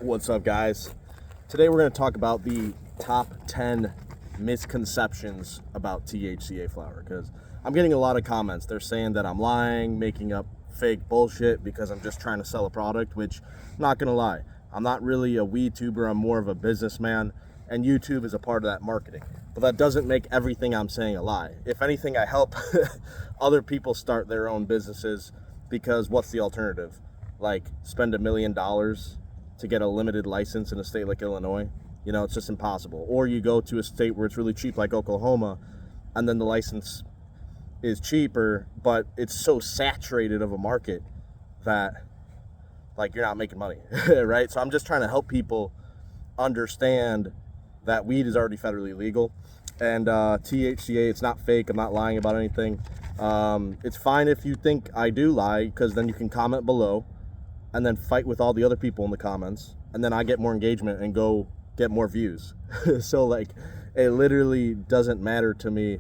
What's up, guys? Today we're going to talk about the top 10 misconceptions about THCA flower, because I'm getting a lot of comments. They're saying that I'm lying, making up fake bullshit because I'm just trying to sell a product, which I'm not going to lie. I'm not really a weed tuber. I'm more of a businessman, and YouTube is a part of that marketing. But that doesn't make everything I'm saying a lie. If anything, I help other people start their own businesses, because what's the alternative? Like, spend $1 million to get a limited license in a state like Illinois? You know, it's just impossible. Or you go to a state where it's really cheap, like Oklahoma, and then the license is cheaper, but it's so saturated of a market that, like, you're not making money, right? So I'm just trying to help people understand that weed is already federally legal, and THCA, it's not fake. I'm not lying about anything. It's fine if you think I do lie, because then you can comment below and then fight with all the other people in the comments, and then I get more engagement and go get more views. So, like, it literally doesn't matter to me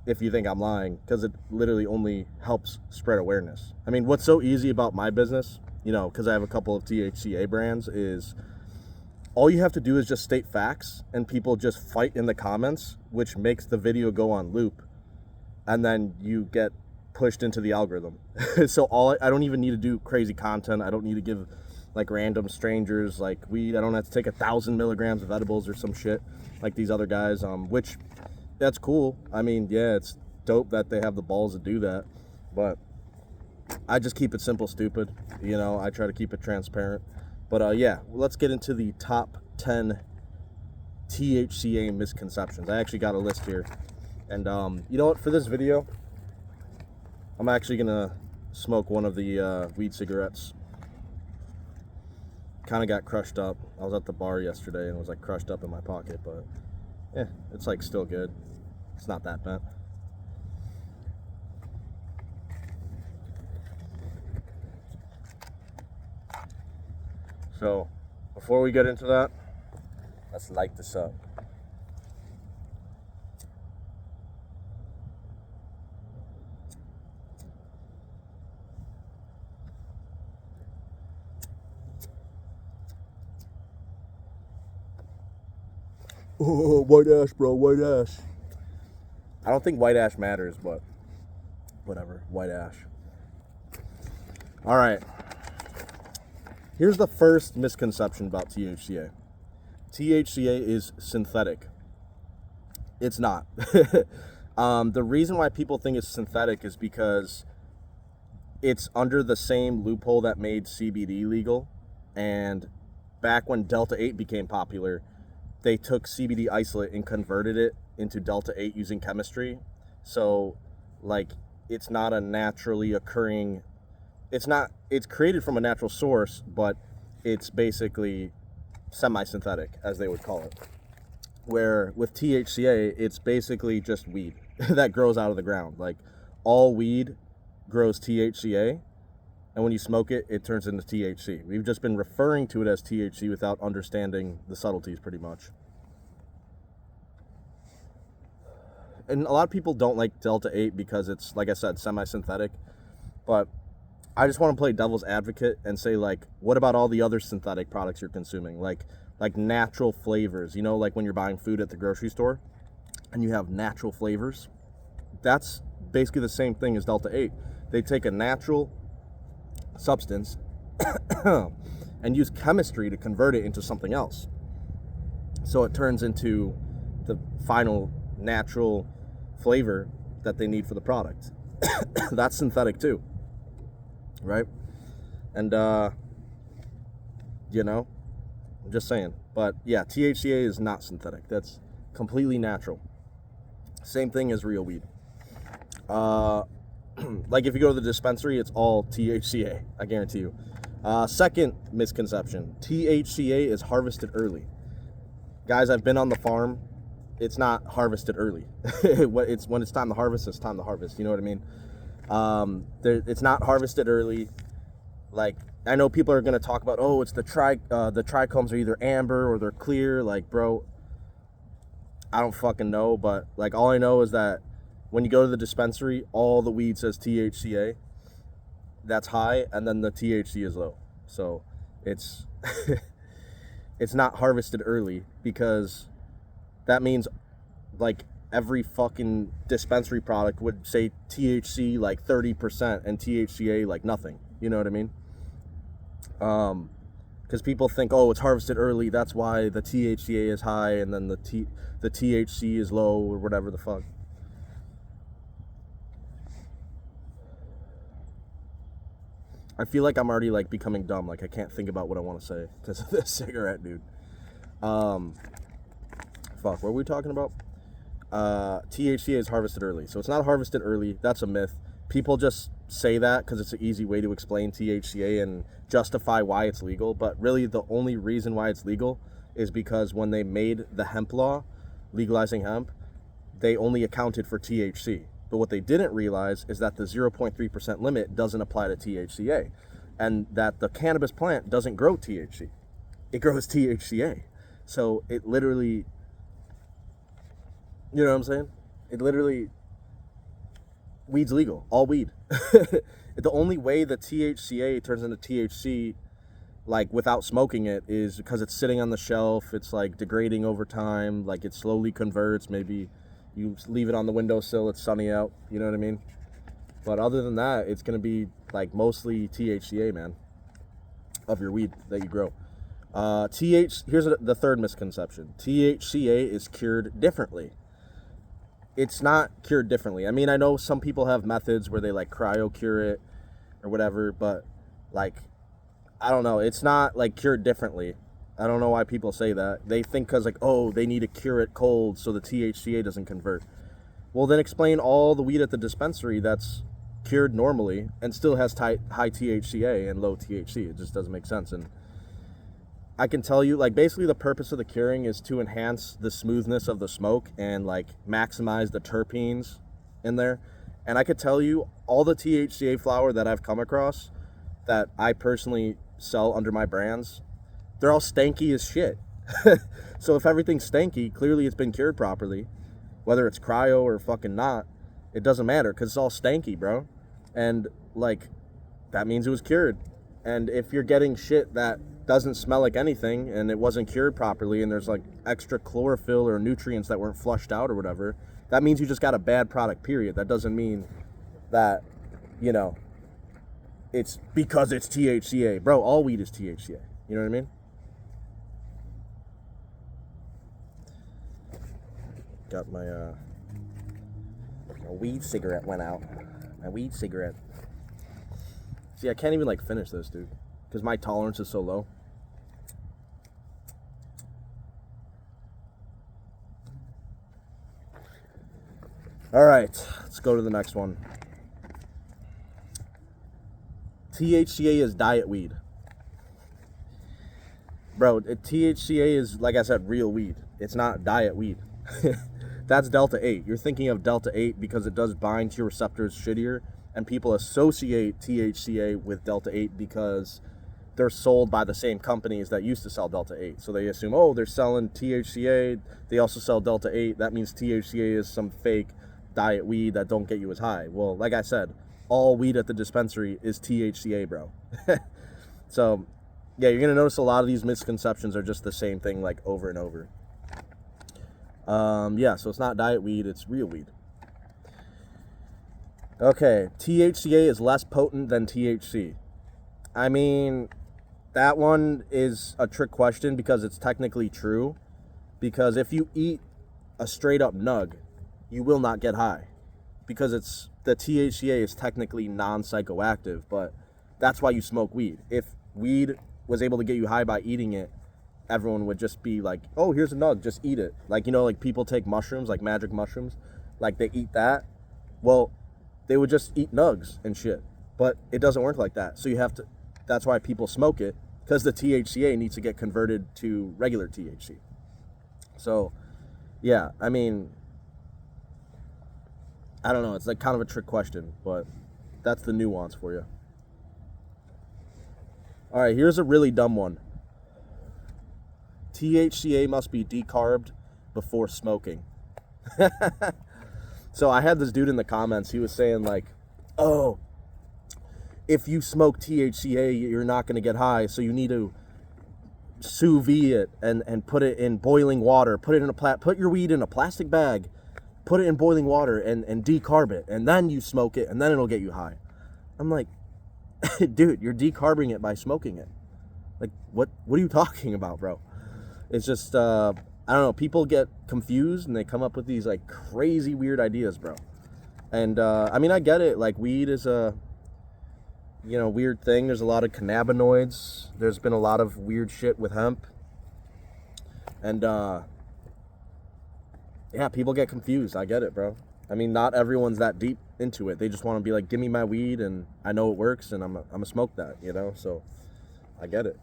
if you think I'm lying, because it literally only helps spread awareness. I mean, what's so easy about my business, you know, because I have a couple of THCA brands, is all you have to do is just state facts, and people just fight in the comments, which makes the video go on loop, and then you get pushed into the algorithm. So I don't even need to do crazy content. I don't need to give like random strangers like weed. I don't have to take 1,000 milligrams of edibles or some shit like these other guys, which that's cool. I mean, yeah, it's dope that they have the balls to do that, but I just keep it simple, stupid. You know, I try to keep it transparent. But yeah, let's get into the top 10 THCA misconceptions. I actually got a list here, and you know what, for this video I'm actually gonna smoke one of the weed cigarettes. Kind of got crushed up. I was at the bar yesterday and it was like crushed up in my pocket, but yeah, it's like still good. It's not that bad. So before we get into that, let's light this up. Oh, white ash, bro, white ash. I don't think white ash matters, but whatever, white ash. All right. Here's the first misconception about THCA. THCA is synthetic. It's not. The reason why people think it's synthetic is because it's under the same loophole that made CBD legal. And back when Delta 8 became popular, they took CBD isolate and converted it into Delta 8 using chemistry. So, like, it's not a naturally occurring, it's created from a natural source, but it's basically semi-synthetic, as they would call it. Where with THCA, it's basically just weed that grows out of the ground. Like, all weed grows THCA, and when you smoke it, it turns into THC. We've just been referring to it as THC without understanding the subtleties, pretty much. And a lot of people don't like Delta 8 because it's, like I said, semi-synthetic. But I just want to play devil's advocate and say, like, what about all the other synthetic products you're consuming? Like natural flavors, you know, like when you're buying food at the grocery store and you have natural flavors. That's basically the same thing as Delta 8. They take a natural substance and use chemistry to convert it into something else. So it turns into the final natural flavor that they need for the product. That's synthetic too, right? And you know, I'm just saying. But yeah, THCA is not synthetic. That's completely natural. Same thing as real weed. Like, if you go to the dispensary, it's all THCA, I guarantee you. Second misconception, THCA is harvested early. Guys, I've been on the farm. It's not harvested early. It's when it's time to harvest, it's time to harvest. You know what I mean? It's not harvested early. Like, I know people are going to talk about, oh, it's the trichomes are either amber or they're clear. Like, bro, I don't fucking know. But, like, all I know is that when you go to the dispensary, all the weed says THCA. That's high, and then the THC is low. So it's it's not harvested early, because that means like every fucking dispensary product would say THC like 30% and THCA like nothing. You know what I mean? Because people think, oh, it's harvested early, that's why the THCA is high and then the THC is low, or whatever the fuck. I feel like I'm already like becoming dumb. Like I can't think about what I want to say because of this cigarette, dude. Fuck, what were we talking about? THCA is harvested early. So it's not harvested early. That's a myth. People just say that because it's an easy way to explain THCA and justify why it's legal. But really the only reason why it's legal is because when they made the hemp law, legalizing hemp, they only accounted for THC. But what they didn't realize is that the 0.3% limit doesn't apply to THCA, and that the cannabis plant doesn't grow THC. It grows THCA. So it literally, you know what I'm saying? It literally, weed's legal, all weed. The only way the THCA turns into THC, like without smoking it, is because it's sitting on the shelf, it's like degrading over time, like it slowly converts, maybe you leave it on the windowsill, it's sunny out, you know what I mean? But other than that, it's going to be like mostly THCA, man, of your weed that you grow. Here's the third misconception. THCA is cured differently. It's not cured differently. I mean, I know some people have methods where they like cryo cure it or whatever, but like, I don't know. It's not like cured differently. I don't know why people say that. They think because like, oh, they need to cure it cold so the THCA doesn't convert. Well, then explain all the weed at the dispensary that's cured normally and still has high THCA and low THC. It just doesn't make sense. And I can tell you, like, basically the purpose of the curing is to enhance the smoothness of the smoke and like maximize the terpenes in there. And I could tell you all the THCA flower that I've come across that I personally sell under my brands, they're all stanky as shit. So if everything's stanky, clearly it's been cured properly. Whether it's cryo or fucking not, it doesn't matter because it's all stanky, bro. And like, that means it was cured. And if you're getting shit that doesn't smell like anything and it wasn't cured properly and there's like extra chlorophyll or nutrients that weren't flushed out or whatever, that means you just got a bad product, period. That doesn't mean that, you know, it's because it's THCA. Bro, all weed is THCA. You know what I mean? Got my weed cigarette went out. My weed cigarette. See, I can't even like finish this, dude, because my tolerance is so low. All right, let's go to the next one. THCA is diet weed. Bro, THCA is, like I said, real weed. It's not diet weed. That's Delta 8. You're thinking of Delta 8 because it does bind to your receptors shittier, and people associate THCA with Delta 8 because they're sold by the same companies that used to sell Delta 8. So they assume, oh, they're selling THCA, they also sell Delta 8. That means THCA is some fake diet weed that don't get you as high. Well, like I said, all weed at the dispensary is THCA, bro. So, yeah, you're going to notice a lot of these misconceptions are just the same thing, like, over and over. Yeah, so it's not diet weed, it's real weed. Okay, THCA is less potent than THC. I mean, that one is a trick question because it's technically true. Because if you eat a straight up nug, you will not get high. Because the THCA is technically non-psychoactive, but that's why you smoke weed. If weed was able to get you high by eating it, everyone would just be like, oh, here's a nug, just eat it. Like, you know, like people take mushrooms, like magic mushrooms, like they eat that. Well, they would just eat nugs and shit. But it doesn't work like that. So you have to, that's why people smoke it, because the THCA needs to get converted to regular THC. So, yeah, I mean, I don't know, it's like kind of a trick question, but that's the nuance for you. All right, here's a really dumb one. THCA must be decarbed before smoking. So I had this dude in the comments, he was saying like, oh, if you smoke THCA, you're not going to get high, so you need to sous vide it and put it in boiling water, put your weed in a plastic bag, put it in boiling water and decarb it, and then you smoke it, and then it'll get you high. I'm like, dude, you're decarbing it by smoking it. Like, what are you talking about, bro? It's just, I don't know, people get confused and they come up with these like crazy weird ideas, bro. And I mean, I get it, like weed is a, you know, weird thing. There's a lot of cannabinoids. There's been a lot of weird shit with hemp. And yeah, people get confused. I get it, bro. I mean, not everyone's that deep into it. They just want to be like, give me my weed and I know it works and I'm gonna smoke that, you know? So I get it.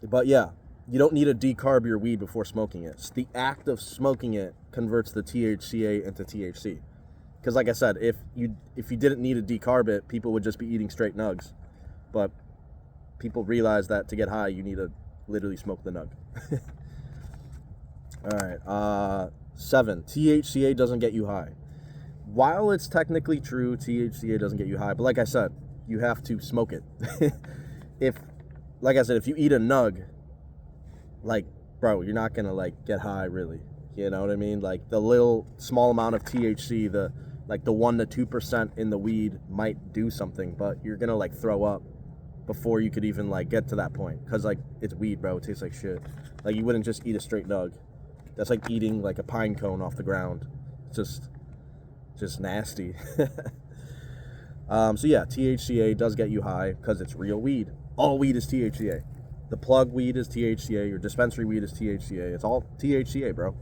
But yeah, you don't need to decarb your weed before smoking it. It's the act of smoking it converts the THCa into THC. Because like I said, if you didn't need to decarb it, people would just be eating straight nugs. But people realize that to get high, you need to literally smoke the nug. All right. 7. THCA doesn't get you high. While it's technically true, THCA doesn't get you high. But like I said, you have to smoke it. Like I said, if you eat a nug, like, bro, you're not going to, like, get high, really. You know what I mean? Like, the little small amount of THC, the 1 to 2% in the weed might do something, but you're going to, like, throw up before you could even, like, get to that point. Because, like, it's weed, bro. It tastes like shit. Like, you wouldn't just eat a straight nug. That's like eating, like, a pine cone off the ground. It's just nasty. So, yeah, THCA does get you high because it's real weed. All weed is THCA. The plug weed is THCA. Your dispensary weed is THCA. It's all THCA, bro.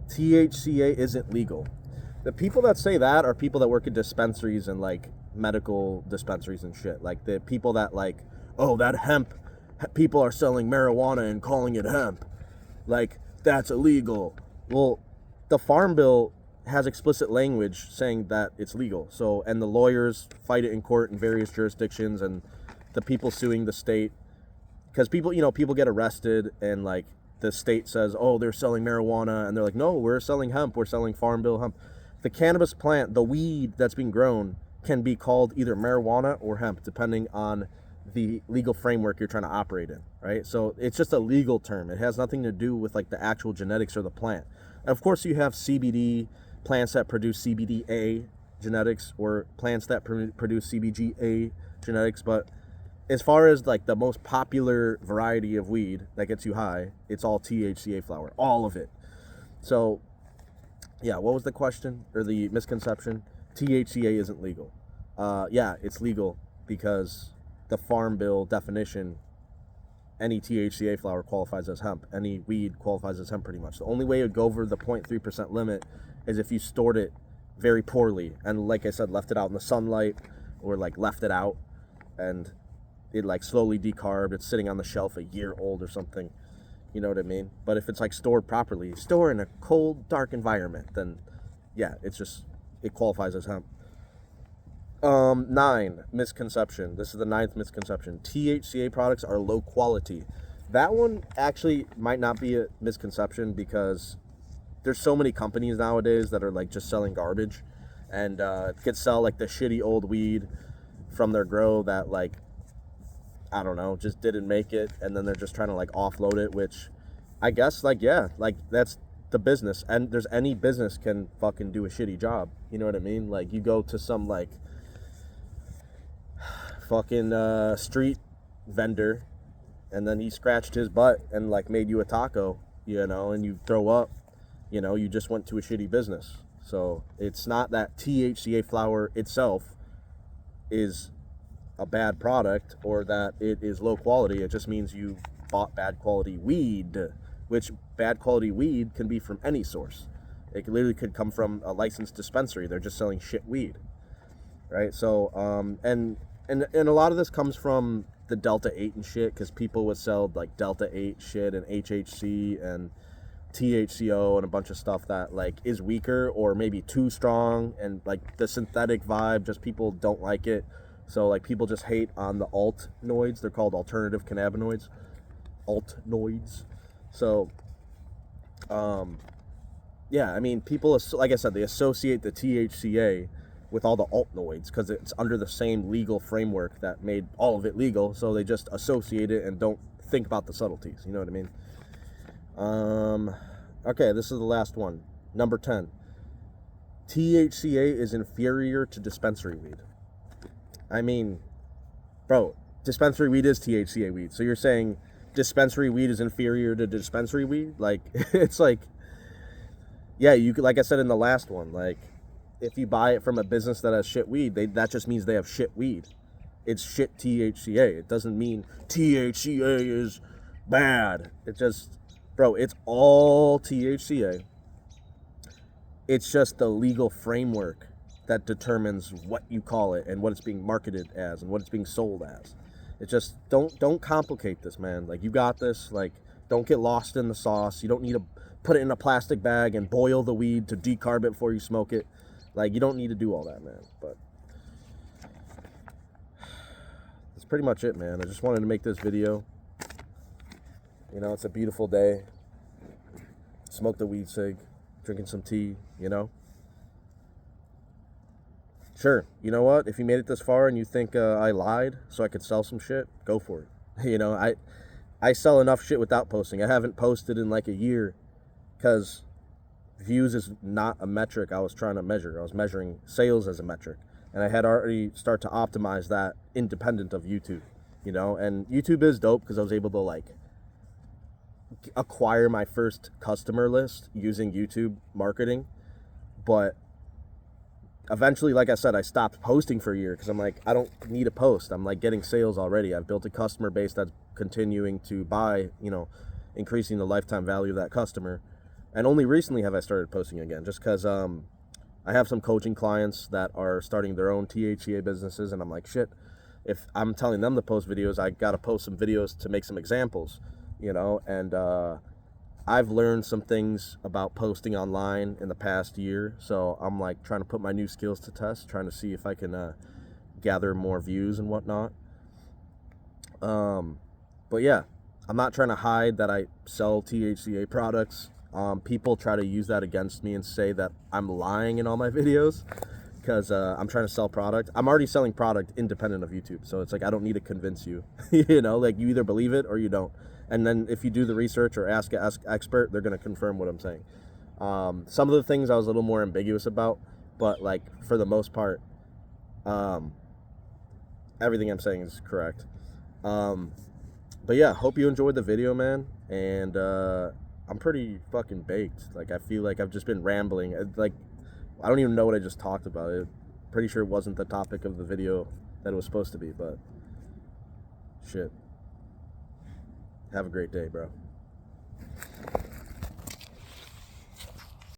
THCA isn't legal. The people that say that are people that work at dispensaries and, like, medical dispensaries and shit. Like, the people that, like, oh, that hemp, people are selling marijuana and calling it hemp. Like, that's illegal. Well, the Farm Bill has explicit language saying that it's legal. So, and the lawyers fight it in court in various jurisdictions, and the people suing the state, because people, you know, people get arrested and, like, the state says, oh, they're selling marijuana, and they're like, no, we're selling hemp, we're selling Farm Bill hemp. The cannabis plant, the weed that's being grown, can be called either marijuana or hemp, depending on the legal framework you're trying to operate in, right? So it's just a legal term. It has nothing to do with, like, the actual genetics or the plant. And of course, you have CBD plants that produce CBDA genetics, or plants that produce CBGA genetics, but as far as, like, the most popular variety of weed that gets you high, it's all THCA flower, all of it. So yeah, what was the question or the misconception? THCA isn't legal. Yeah, it's legal because the Farm Bill definition, any THCA flower qualifies as hemp. Any weed qualifies as hemp, pretty much. The only way it would go over the 0.3% limit is if you stored it very poorly and, like I said, left it out in the sunlight, or, like, left it out and it, like, slowly decarbed. It's sitting on the shelf a year old or something. You know what I mean? But if it's, like, stored properly, stored in a cold, dark environment, then yeah, it qualifies as hemp. 9, misconception. This is the 9th misconception. THCA products are low quality. That one actually might not be a misconception, because there's so many companies nowadays that are, like, just selling garbage, and could sell, like, the shitty old weed from their grow that, like, I don't know, just didn't make it, and then they're just trying to, like, offload it, which I guess, like, yeah, like, that's the business, and there's any business can fucking do a shitty job, you know what I mean? Like, you go to some, like, fucking street vendor, and then he scratched his butt and, like, made you a taco, you know, and you throw up, you know, you just went to a shitty business. So it's not that THCA flower itself is a bad product or that it is low quality. It just means you bought bad quality weed, which bad quality weed can be from any source. It literally could come from a licensed dispensary. They're just selling shit weed, right? So and a lot of this comes from the Delta 8 and shit, because people would sell, like, Delta 8 shit and HHC and THCO and a bunch of stuff that, like, is weaker or maybe too strong, and, like, the synthetic vibe, just people don't like it. So, like, people just hate on the alt-noids. They're called alternative cannabinoids. Alt-noids. So, yeah, I mean, people, like I said, they associate the THCA with all the altnoids, because it's under the same legal framework that made all of it legal. So they just associate it and don't think about the subtleties. You know what I mean? Okay, this is the last one. Number 10. THCA is inferior to dispensary weed. I mean, bro, dispensary weed is THCA weed. So you're saying dispensary weed is inferior to dispensary weed? Like, it's like, yeah, you could, like I said in the last one, like, if you buy it from a business that has shit weed, that just means they have shit weed. It's shit THCA. It doesn't mean THCA is bad. It just, bro, it's all THCA. It's just the legal framework that determines what you call it and what it's being marketed as and what it's being sold as. It just, don't complicate this, man. Like, you got this. Like, don't get lost in the sauce. You don't need to put it in a plastic bag and boil the weed to decarb it before you smoke it. Like, you don't need to do all that, man. But that's pretty much it, man. I just wanted to make this video. You know, it's a beautiful day. Smoke the weed cig, drinking some tea, you know. Sure, you know what? If you made it this far and you think I lied so I could sell some shit, go for it. You know, I sell enough shit without posting. I haven't posted in like a year because views is not a metric I was trying to measure. I was measuring sales as a metric. And I had already start to optimize that independent of YouTube, you know. And YouTube is dope because I was able to like acquire my first customer list using YouTube marketing. But eventually, like I said, I stopped posting for a year because I'm like, I don't need a post. I'm like getting sales already. I've built a customer base that's continuing to buy, you know, increasing the lifetime value of that customer. And only recently have I started posting again, just because I have some coaching clients that are starting their own THCA businesses, and I'm like, shit, if I'm telling them to post videos, I got to post some videos to make some examples, you know. And I've learned some things about posting online in the past year, so I'm like trying to put my new skills to test, trying to see if I can gather more views and whatnot. But yeah, I'm not trying to hide that I sell THCA products. People try to use that against me and say that I'm lying in all my videos because I'm trying to sell product. I'm already selling product independent of YouTube, so it's like I don't need to convince you. You know, like you either believe it or you don't. And then if you do the research or ask an expert, they're going to confirm what I'm saying. Some of the things I was a little more ambiguous about, but like for the most part, everything I'm saying is correct. But yeah, hope you enjoyed the video, man. And I'm pretty fucking baked. Like, I feel like I've just been rambling. Like, I don't even know what I just talked about. Pretty sure it wasn't the topic of the video that it was supposed to be, but shit. Have a great day, bro.